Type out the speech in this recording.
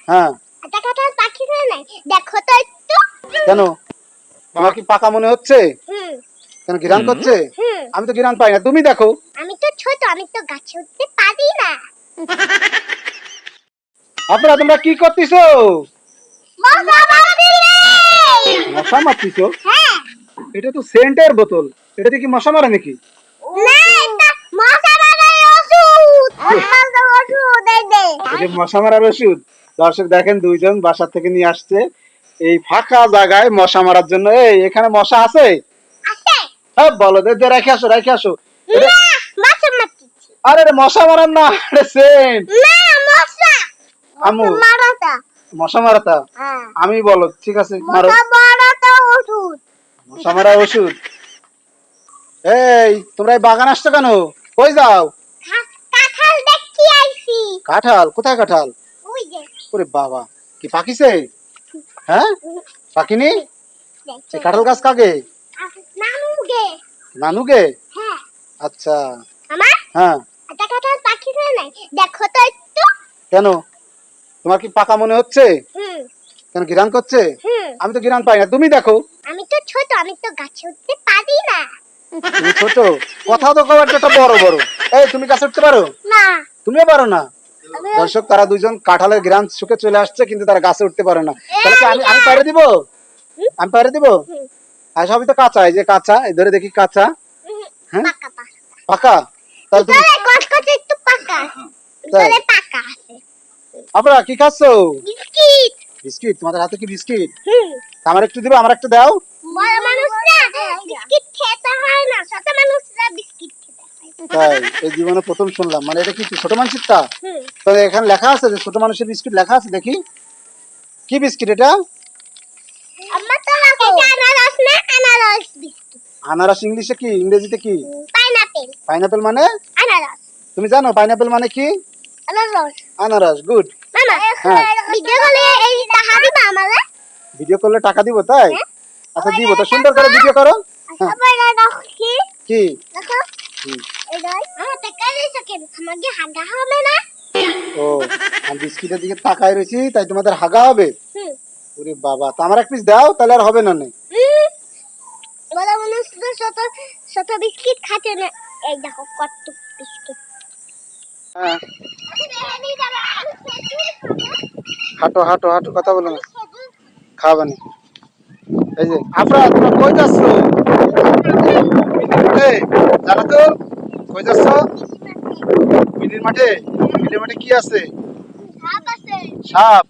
হ্যাঁ, একটা কাঁঠাল পাখি হয় নাই, দেখো তো একটু। কেন তোমার কি পাকা মনে হচ্ছে? হুম কেন ঘিরান করছে? হুম আমি তো ঘিরান পাই না, তুমি দেখো। আমি তো ছোট, আমি তো গাছে উঠতে পারি না। আপনারা তোমরা কি করতেছো? মশা মারছি রে। মশা মারতেছো? হ্যাঁ। এটা তো সেন্টের বোতল, এটাতে কি মশা মারে নাকি? না, এটা মশা মারার ওষুধ। মশা ওষুধ এই দে। এটা মশা মারার ওষুধ। দর্শক দেখেন, দুইজন বাসা থেকে নিয়ে আসছে এই ফাঁকা জায়গায় মশা মারার জন্য। এই এখানে মশা আছে? আছে। হ্যাঁ, বলো দে, রেখে আসো, রেখে আসো। না, মশা মারছি। আরে এটা মশা মারার না, এটা সেন্ট। না, মশা। আম্মু, মশা মারাটা। মশা মারাতা? হ্যাঁ। আমি বলো, ঠিক আছে মারো। মশা মারাটা ওষুধ। মশা মারার ওষুধ। এই তোমরা এই বাগান আসছো কেন? কই যাও? কাঁঠাল দেখতে আইছি। কাঁঠাল? কোথায় কাঁঠাল? ওই যে। ওরে বাবা, কি পাকিছে? হ্যাঁ, পাকিনি? এই কাঁঠাল গাছ কাকে? নানুগে। নানুকে? হ্যাঁ। আচ্ছা। আমার হ্যাঁ, একটা কাঁঠাল পাখি হয় নাই, দেখো তো একটু। কেন তোমার কি পাকা মনে হচ্ছে? হুম কেন ঘিরান করছে? হুম আমি তো ঘিরান পাই না, তুমি দেখো। আমি তো ছোট, আমি তো গাছে উঠতে পারি না। তুমি ছোট, কথা তো কবার একটা বড় বড়। এই তুমি গাছে উঠতে পারো? না। তুমিও পারো না? দর্শক, তারা দুইজন কাঁঠালের গ্রাম শুকে চলে আসছে, কিন্তু তারা গাছে উঠতে পারে না। তাহলে কি আমি আমি পারে দিব? আমি পারে দিব? হুম, আর সবই তো কাঁচা, এই যে কাঁচা, এই ধরে দেখি কাঁচা। হ্যাঁ, পাকা পাকা। পাকা? তাহলে তুমি ভিতরে কচকচে একটু পাকা। ভিতরে পাকা আছে। আপনারা কি খাচ্ছো? বিস্কিট। বিস্কিট? তোমাদের হাতে কি বিস্কিট? হুম আমার একটু দিবে, আমার একটু দাও। বড় মানুষরা বিস্কিট খেতে হয় না, ছোট মানুষরা বিস্কিট খেতে হয়। তাই? এই জীবনে প্রথম শুনলাম। মানে এটা কি ছোট মানুষেরটা? হুম তো এখানে লেখা আছে যে ছোট মানুষের বিস্কিট লেখা আছে, দেখি কি বিস্কিট এটা? আম্মা তো রাখো। এটা আনারস না, আনারস বিস্কিট। আনারস ইংলিশে কি, ইংরেজিতে কি? পাইনাপেল। পাইনাপেল মানে? আনারস। তুমি জানো পাইনাপেল মানে কি? আনারস। আনারস, গুড। মামা, হ্যাঁ। ভিডিও কলে এই টাকা দিবা আমারে? ভিডিও করলে টাকা দিব? তাই? হ্যাঁ। আচ্ছা দিব, তো সুন্দর করে ভিডিও করো। হ্যাঁ। সবাই দেখো কি? কি? দেখো। হুম। এই দেখ। আমার টাকা দিছো কেন? আমাকে হাগা হবে না? ও, আমি বিস্কিটের দিকে তাকাই রয়েছি, তাই তোমাদের হাগা হবে? হুম ওরে বাবা, তো আমার এক পিস দাও, তাহলে আর হবে না। নেই বড় মানুষ তো ছোট ছোট বিস্কিট খাচ্ছে না। এই দেখো কত বিস্কিট। হ্যাঁ, হাঁটো হাঁটো হাঁটো, কথা বলো না, খাওয়া নি। এই যে আফরা, তোমরা কই যাচ্ছ? এই, জানো তো কই যাচ্ছ? বিলির মাঠে? বিলির মাঠে কি আছে? সাপ আছে। সাপ?